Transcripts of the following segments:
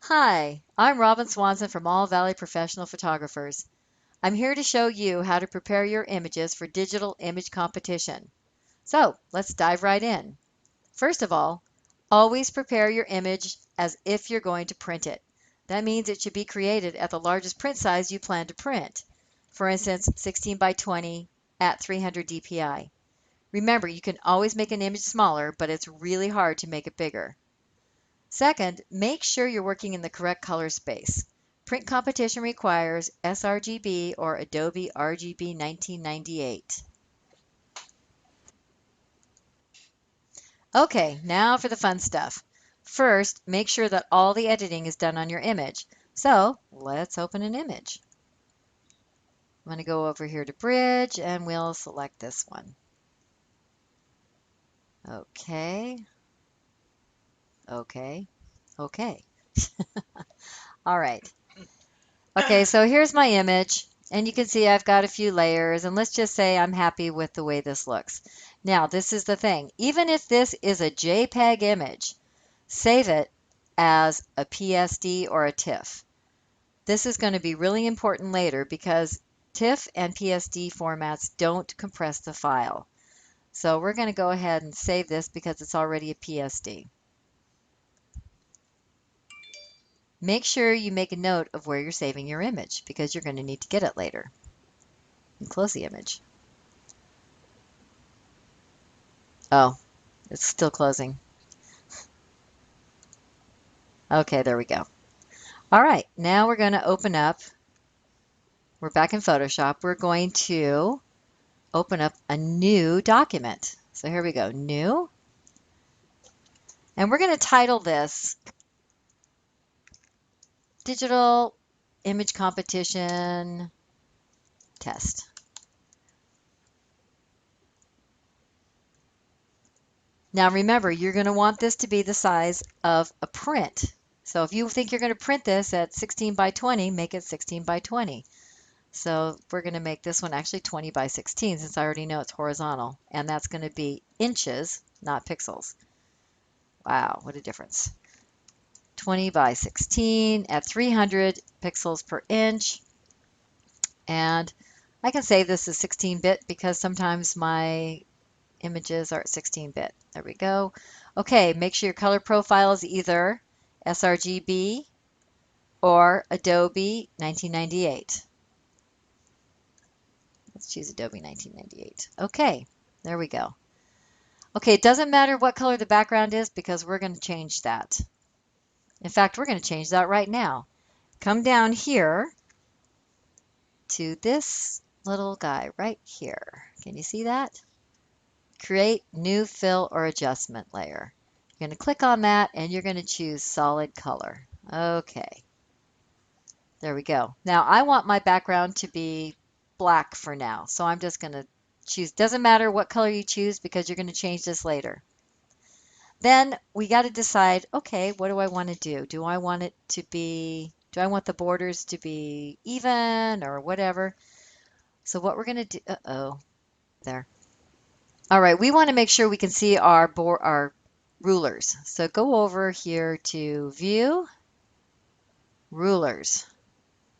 Hi, I'm Robin Swanson from All Valley Professional Photographers. I'm here to show you how to prepare your images for digital image competition. So let's dive right in. First of all, always prepare your image as if you're going to print it. That means it should be created at the largest print size you plan to print. For instance, 16 by 20 at 300 dpi. Remember, you can always make an image smaller, but it's really hard to make it bigger. Second, make sure you're working in the correct color space. Print competition requires sRGB or Adobe RGB 1998. Okay, now for the fun stuff. First, make sure that all the editing is done on your image. So let's open an image. I'm going to go over here to Bridge and we'll select this one. Okay, okay, okay. All right. Okay, so here's my image, and you can see I've got a few layers, and let's just say I'm happy with the way this looks. Now, this is the thing. Even if this is a JPEG image, save it as a PSD or a TIFF. This is going to be really important later because TIFF and PSD formats don't compress the file. So we're going to go ahead and save this because it's already a PSD. Make sure you make a note of where you're saving your image because you're going to need to get it later. And close the image. Oh, it's still closing. Okay, there we go. All right, now we're going to open up. We're back in Photoshop. We're going to open up a new document. So here we go, new. And we're going to title this Digital Image Competition Test. Now remember, you're going to want this to be the size of a print. So if you think you're going to print this at 16 by 20, make it 16 by 20. So we're going to make this one actually 20 by 16 since I already know it's horizontal. And that's going to be inches, not pixels. Wow, what a difference. 20 by 16 at 300 pixels per inch. And I can say this is 16-bit because sometimes my images are at 16-bit. There we go. Okay, make sure your color profile is either sRGB or Adobe 1998. Let's choose Adobe 1998. Okay, there we go. Okay, it doesn't matter what color the background is because we're going to change that. In fact, we're going to change that right now. Come down here to this little guy right here. Can you see that? Create new fill or adjustment layer. You're going to click on that and you're going to choose solid color. Okay. There we go. Now I want my background to be black for now. So I'm just going to choose, doesn't matter what color you choose because you're going to change this later. Then we got to decide, okay, what do I want to do? Do I want it to be, do I want the borders to be even or whatever? So what we're going to do, there. All right, we want to make sure we can see our rulers. So go over here to View, Rulers.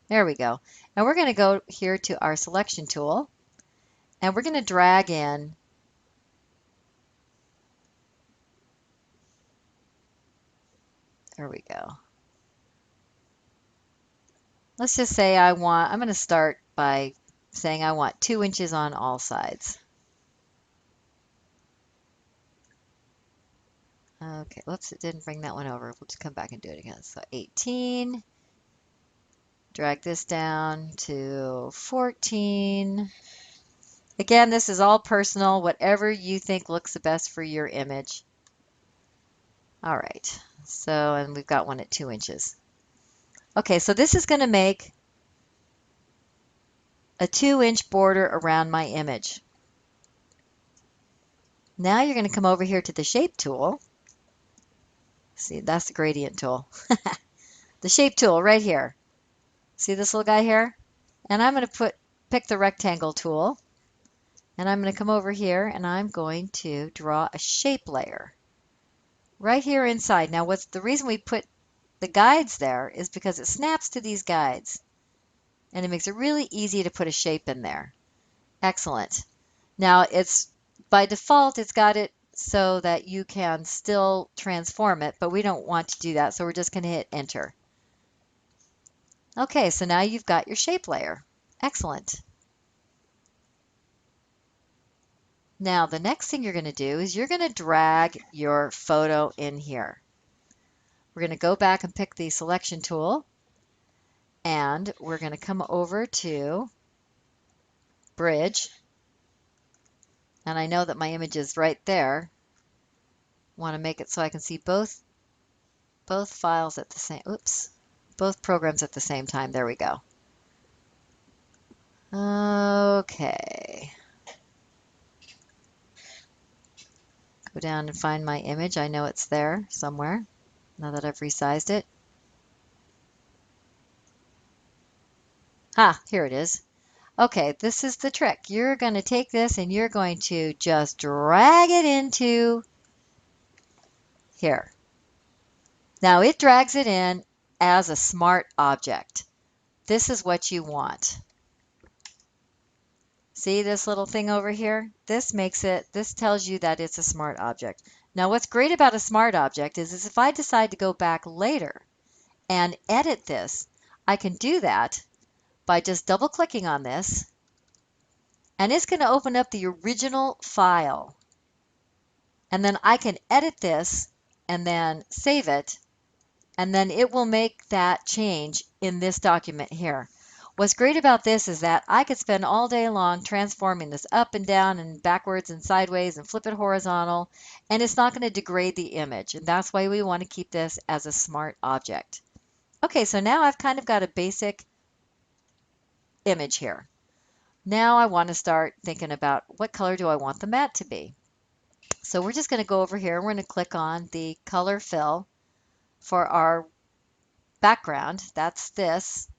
There we go. And we're going to go here to our selection tool and we're going to drag in there we go. Let's just say I'm going to start by saying I want 2 inches on all sides. Okay, whoops, it didn't bring that one over. We'll just come back and do it again. So 18, drag this down to 14. Again, this is all personal, whatever you think looks the best for your image. All right, so, and we've got one at 2 inches. Okay, so this is going to make a 2-inch border around my image. Now you're going to come over here to the Shape tool. See, that's the gradient tool. The Shape tool right here. See this little guy here? And I'm going to pick the Rectangle tool. And I'm going to come over here and I'm going to draw a shape layer right here inside. Now what's the reason we put the guides there is because it snaps to these guides, and it makes it really easy to put a shape in there. Excellent. Now it's by default, it's got it so that you can still transform it, but we don't want to do that, so we're just going to hit enter. Okay, so now you've got your shape layer. Excellent. Now the next thing you're going to do is you're going to drag your photo in here. We're going to go back and pick the selection tool, and we're going to come over to Bridge, and I know that my image is right there. Want to make it so I can see both files at the same, oops, both programs at the same time. There we go. Okay. Go down and find my image. I know it's there somewhere now that I've resized it. Ah, here it is. Okay, this is the trick. You're going to take this and you're going to just drag it into here. Now it drags it in as a smart object. This is what you want. See this little thing over here? This tells you that it's a smart object. Now what's great about a smart object is if I decide to go back later and edit this, I can do that by just double clicking on this, and it's going to open up the original file. And then I can edit this and then save it, and then it will make that change in this document here. What's great about this is that I could spend all day long transforming this up and down and backwards and sideways and flip it horizontal, and it's not going to degrade the image. And that's why we want to keep this as a smart object. Okay, so now I've kind of got a basic image here. Now I want to start thinking about what color do I want the mat to be. So we're just going to go over here. We're going to click on the color fill for our background. That's this,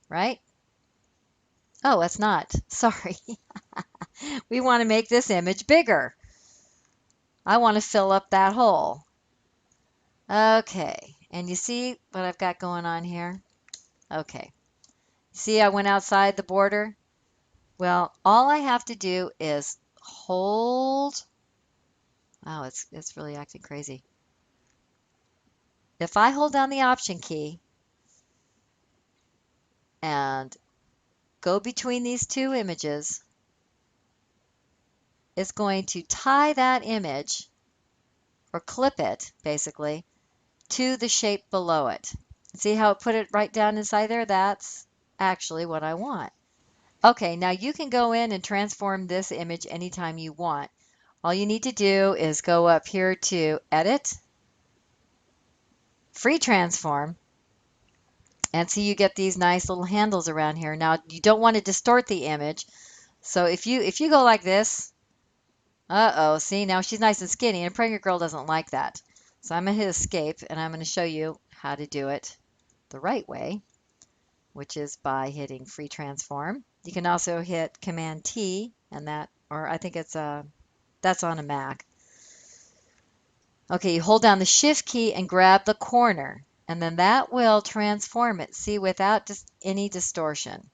right? Oh, it's not. Sorry. We want to make this image bigger. I want to fill up that hole. Okay. And you see what I've got going on here? Okay. See, I went outside the border. Well, all I have to do is hold. Wow, it's really acting crazy. If I hold down the Option key and go between these two images, it's going to tie that image, or clip it, basically, to the shape below it. See how it put it right down inside there? That's actually what I want. Okay, now you can go in and transform this image anytime you want. All you need to do is go up here to Edit, Free Transform, and see you get these nice little handles around here. Now you don't want to distort the image, so if you go like this, uh-oh, see, now she's nice and skinny, and a pregnant girl doesn't like that. So I'm going to hit Escape, and I'm going to show you how to do it the right way, which is by hitting Free Transform. You can also hit Command T, and that, or I think it's that's on a Mac. Okay, you hold down the Shift key and grab the corner, and then that will transform it, see, without any distortion.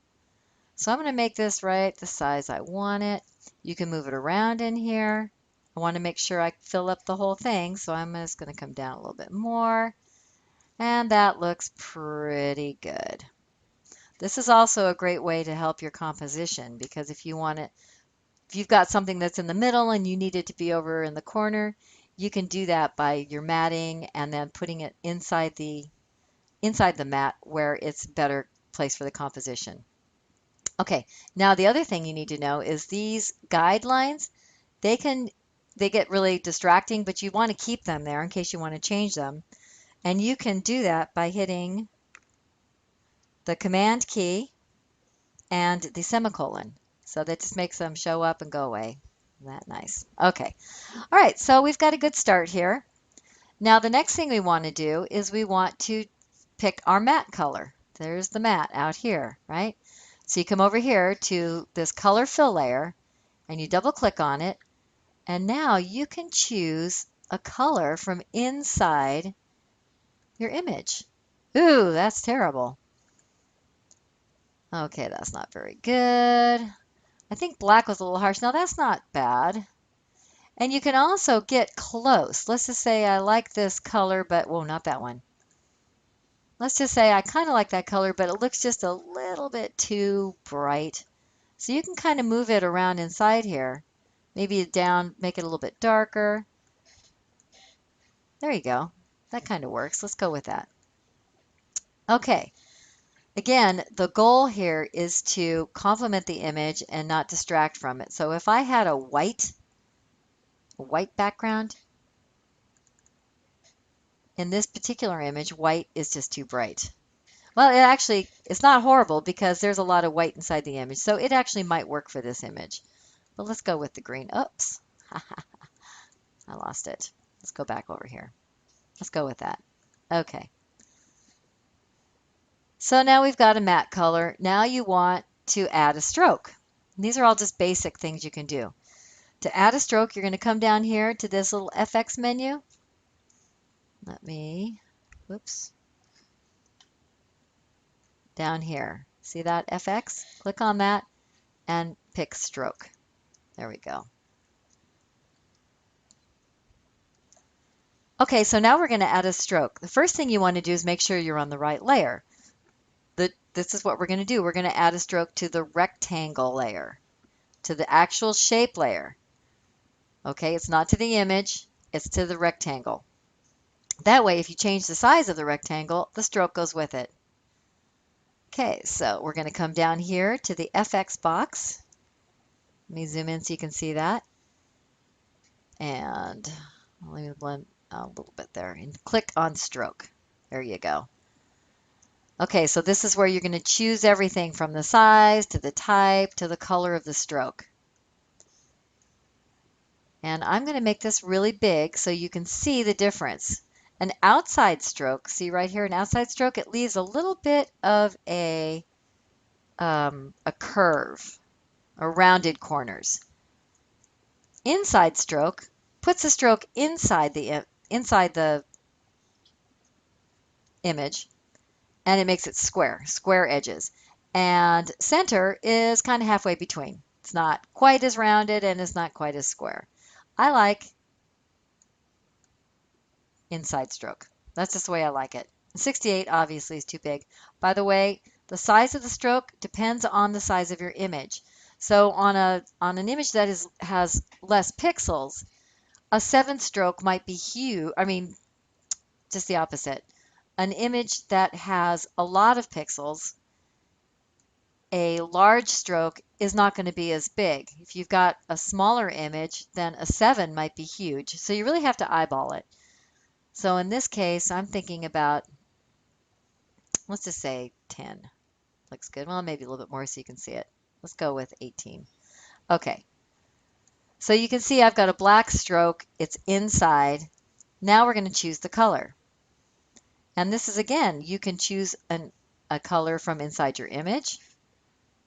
So I'm going to make this right the size I want it. You can move it around in here. I want to make sure I fill up the whole thing, so I'm just going to come down a little bit more. And that looks pretty good. This is also a great way to help your composition, because if you've got something that's in the middle and you need it to be over in the corner, you can do that by your matting and then putting it inside the mat where it's a better place for the composition. Okay, now the other thing you need to know is these guidelines, they get really distracting, but you want to keep them there in case you want to change them. And you can do that by hitting the Command key and the semicolon. So that just makes them show up and go away. Isn't that nice? Okay. All right, so we've got a good start here. Now the next thing we want to do is we want to pick our mat color. There's the mat out here, right? So you come over here to this color fill layer and you double click on it, and now you can choose a color from inside your image. Ooh, that's terrible. Okay, that's not very good. I think black was a little harsh. Now that's not bad. And you can also get close. Let's just say I like this color, but, well, not that one. Let's just say I kind of like that color, but it looks just a little bit too bright. So you can kind of move it around inside here. Maybe down, make it a little bit darker. There you go. That kind of works. Let's go with that. Okay. Again, the goal here is to complement the image and not distract from it. So if I had a white background, in this particular image, white is just too bright. Well, it's not horrible because there's a lot of white inside the image. So it actually might work for this image. But let's go with the green. Oops. I lost it. Let's go back over here. Let's go with that. Okay. So now we've got a matte color. Now you want to add a stroke. And these are all just basic things you can do. To add a stroke, you're going to come down here to this little FX menu. Whoops. Down here. See that FX? Click on that and pick stroke. There we go. Okay, so now we're going to add a stroke. The first thing you want to do is make sure you're on the right layer. This is what we're going to do. We're going to add a stroke to the rectangle layer, to the actual shape layer. Okay, it's not to the image, it's to the rectangle. That way, if you change the size of the rectangle, the stroke goes with it. Okay, so we're going to come down here to the FX box. Let me zoom in so you can see that. And let me blend a little bit there and click on stroke. There you go. Okay, so this is where you're going to choose everything from the size to the type to the color of the stroke. And I'm going to make this really big so you can see the difference. An outside stroke, see right here, an outside stroke, it leaves a little bit of a curve, or rounded corners. Inside stroke puts a stroke inside the image, and it makes it square edges. And center is kind of halfway between. It's not quite as rounded and it's not quite as square. I like inside stroke. That's just the way I like it. 68 obviously is too big. By the way, the size of the stroke depends on the size of your image. So on an image that has less pixels, a 7 stroke might be huge. I mean, just the opposite. An image that has a lot of pixels, a large stroke is not going to be as big. If you've got a smaller image, then a 7 might be huge. So you really have to eyeball it. So in this case, I'm thinking about, let's just say 10. Looks good. Well, maybe a little bit more so you can see it. Let's go with 18. Okay. So you can see I've got a black stroke. It's inside. Now we're going to choose the color. And this is, again, you can choose a color from inside your image.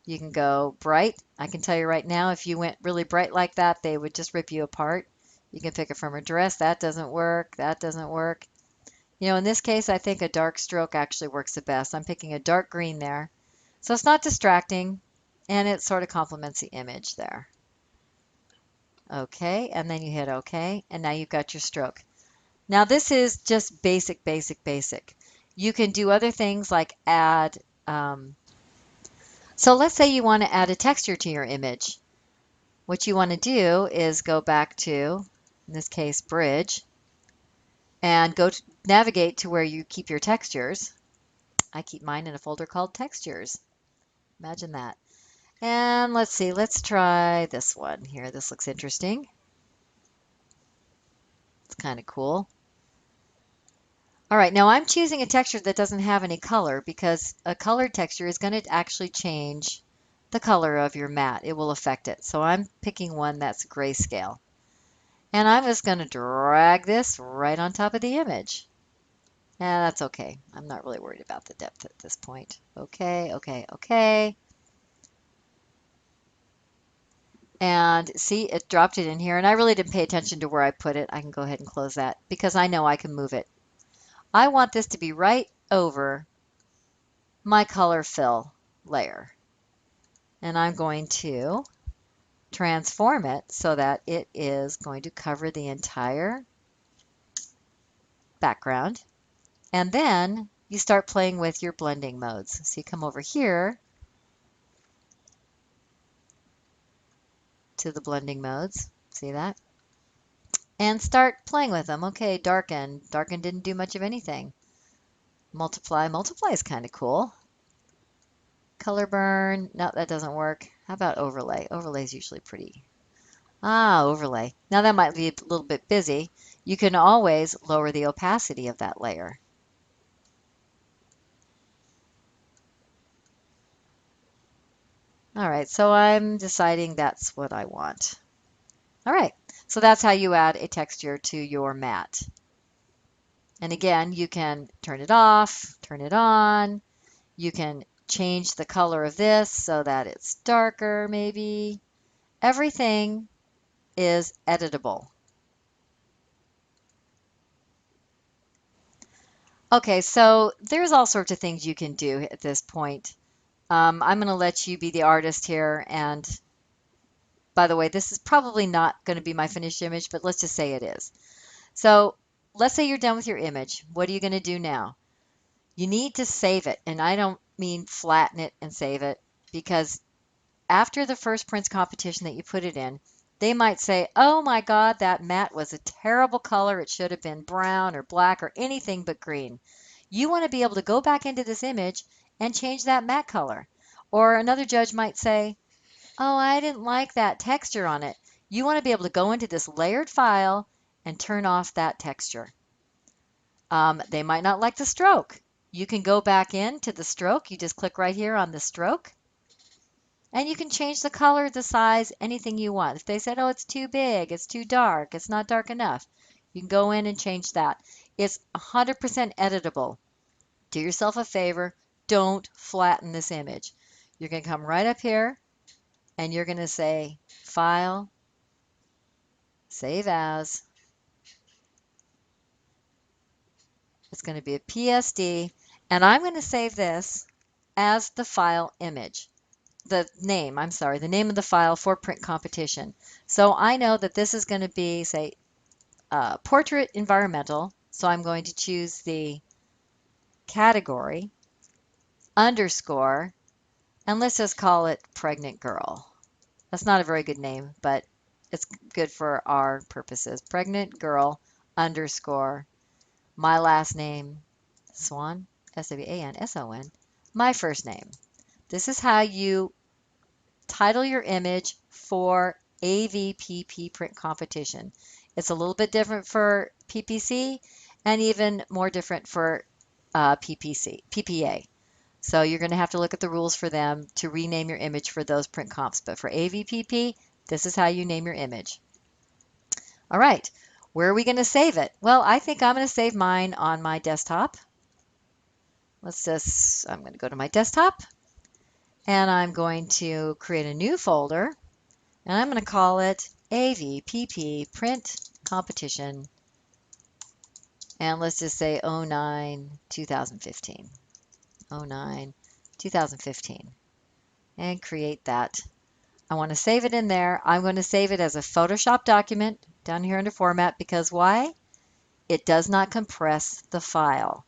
You can go bright. I can tell you right now, if you went really bright like that, they would just rip you apart. You can pick it from a dress. That doesn't work. That doesn't work. You know, in this case, I think a dark stroke actually works the best. I'm picking a dark green there. So it's not distracting, and it sort of complements the image there. Okay, and then you hit OK, and now you've got your stroke. Now this is just basic. You can do other things like add, so let's say you want to add a texture to your image. What you want to do is go back to, in this case, Bridge, and navigate to where you keep your textures. I keep mine in a folder called Textures. Imagine that. And let's see, let's try this one here. This looks interesting. It's kind of cool. All right, now I'm choosing a texture that doesn't have any color because a colored texture is going to actually change the color of your mat. It will affect it. So I'm picking one that's grayscale. And I'm just going to drag this right on top of the image. And that's okay. I'm not really worried about the depth at this point. Okay. And see, it dropped it in here. And I really didn't pay attention to where I put it. I can go ahead and close that because I know I can move it. I want this to be right over my color fill layer. And I'm going to transform it so that it is going to cover the entire background. And then you start playing with your blending modes. So you come over here to the blending modes. See that? And start playing with them. Okay, darken. Darken didn't do much of anything. Multiply. Multiply is kind of cool. Color burn. No, that doesn't work. How about overlay? Overlay is usually pretty. Overlay. Now that might be a little bit busy. You can always lower the opacity of that layer. All right, so I'm deciding that's what I want. All right, so that's how you add a texture to your matte. And again, you can turn it off, turn it on. You can change the color of this so that it's darker maybe. Everything is editable. Okay, so there's all sorts of things you can do at this point. I'm going to let you be the artist here. And by the way, this is probably not going to be my finished image, but let's just say it is. So let's say you're done with your image. What are you going to do now? You need to save it. And I don't mean flatten it and save it, because after the first prints competition that you put it in, they might say, oh my God, that matte was a terrible color. It should have been brown or black or anything but green. You want to be able to go back into this image and change that matte color. Or another judge might say, oh, I didn't like that texture on it. You want to be able to go into this layered file and turn off that texture. They might not like the stroke. You can go back into the stroke. You just click right here on the stroke. And you can change the color, the size, anything you want. If they said, oh, it's too big, it's too dark, it's not dark enough, you can go in and change that. It's 100% editable. Do yourself a favor, don't flatten this image. You're going to come right up here and you're going to say File, Save As. It's going to be a PSD, and I'm going to save this as the file image. The name of the file for print competition. So I know that this is going to be, say, portrait environmental. So I'm going to choose the category, underscore, and let's just call it pregnant girl. That's not a very good name, but it's good for our purposes. Pregnant girl, underscore, my last name, Swan, S-W-A-N-S-O-N, my first name. This is how you title your image for AVPP print competition. It's a little bit different for PPC and even more different for PPA. So you're going to have to look at the rules for them to rename your image for those print comps. But for AVPP, this is how you name your image. All right, where are we going to save it? Well, I think I'm going to save mine on my desktop. I'm going to go to my desktop and I'm going to create a new folder and I'm going to call it AVPP Print Competition. And let's just say 09-2015. 09-2015. And create that. I want to save it in there. I'm going to save it as a Photoshop document down here under Format because why? It does not compress the file.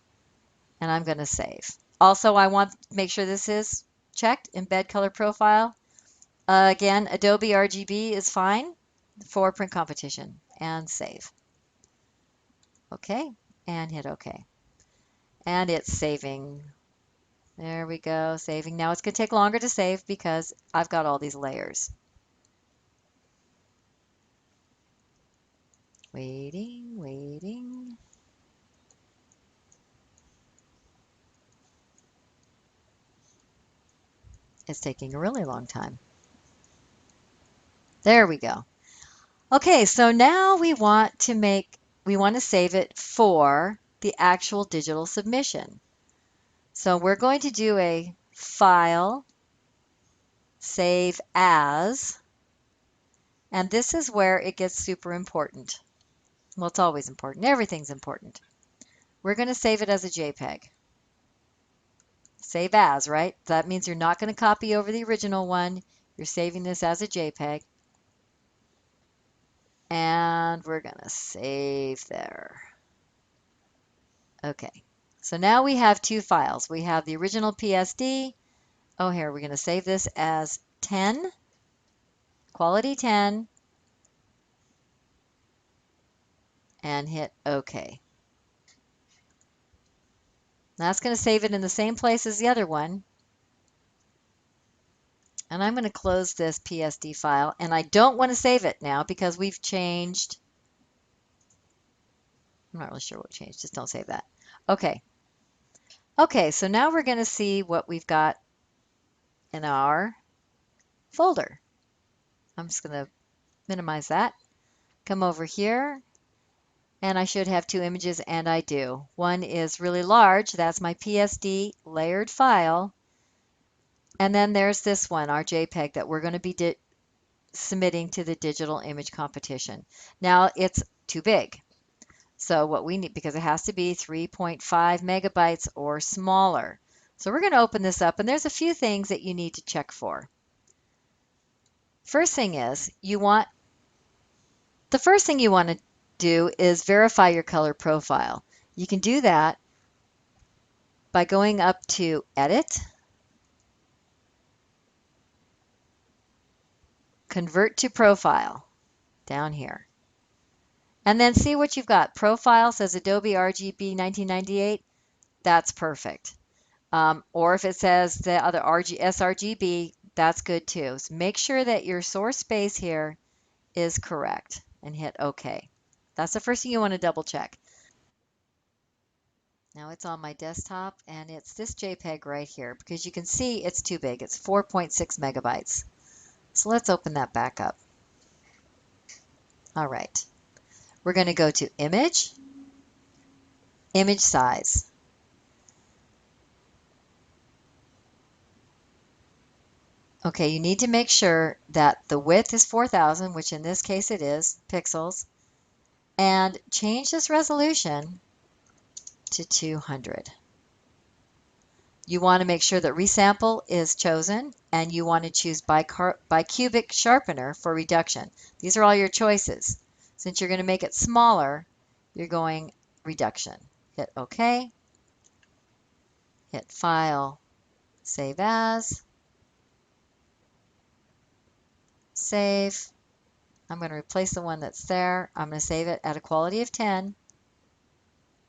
And I'm going to save. Also, I want to make sure this is checked, Embed Color Profile. Again, Adobe RGB is fine for print competition. And save. Okay, and hit OK. And it's saving. There we go, saving. Now it's going to take longer to save because I've got all these layers. Waiting. It's taking a really long time. There we go. Okay, so now we want to save it for the actual digital submission. So we're going to do a File, Save As, and this is where it gets super important. Well, it's always important. Everything's important. We're going to save it as a JPEG. Save as, right? That means you're not going to copy over the original one. You're saving this as a JPEG. And we're going to save there. Okay. So now we have two files. We have the original PSD. Oh, here, we're going to save this as 10, quality 10, and hit OK. That's going to save it in the same place as the other one. And I'm going to close this PSD file. And I don't want to save it now because we've changed. I'm not really sure what changed. Just don't save that. Okay. Okay, so now we're going to see what we've got in our folder. I'm just going to minimize that. Come over here. And I should have two images, and I do. One is really large. That's my PSD layered file. And then there's this one, our JPEG, that we're going to be submitting to the digital image competition. Now, it's too big. So what we need, because it has to be 3.5 megabytes or smaller. So we're going to open this up, and there's a few things that you need to check for. First thing is, the first thing you want to do is verify your color profile. You can do that by going up to Edit, Convert to Profile, down here. And then see what you've got. Profile says Adobe RGB 1998. That's perfect. Or if it says the other sRGB, that's good too. So make sure that your source space here is correct and hit OK. That's the first thing you want to double check. Now it's on my desktop, and it's this JPEG right here because you can see it's too big. It's 4.6 megabytes. So let's open that back up. All right. We're going to go to Image, Image Size. Okay, you need to make sure that the width is 4,000, which in this case it is, pixels, and change this resolution to 200. You want to make sure that resample is chosen, and you want to choose bicubic sharpener for reduction. These are all your choices. Since you're going to make it smaller, you're going reduction. Hit OK. Hit File, Save As, Save. I'm going to replace the one that's there. I'm going to save it at a quality of 10.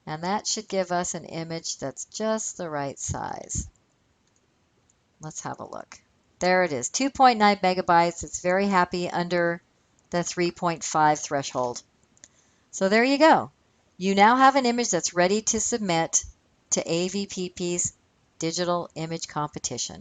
And that should give us an image that's just the right size. Let's have a look. There it is, 2.9 megabytes. It's very happy under the 3.5 threshold. So there you go. You now have an image that's ready to submit to AVPP's digital image competition.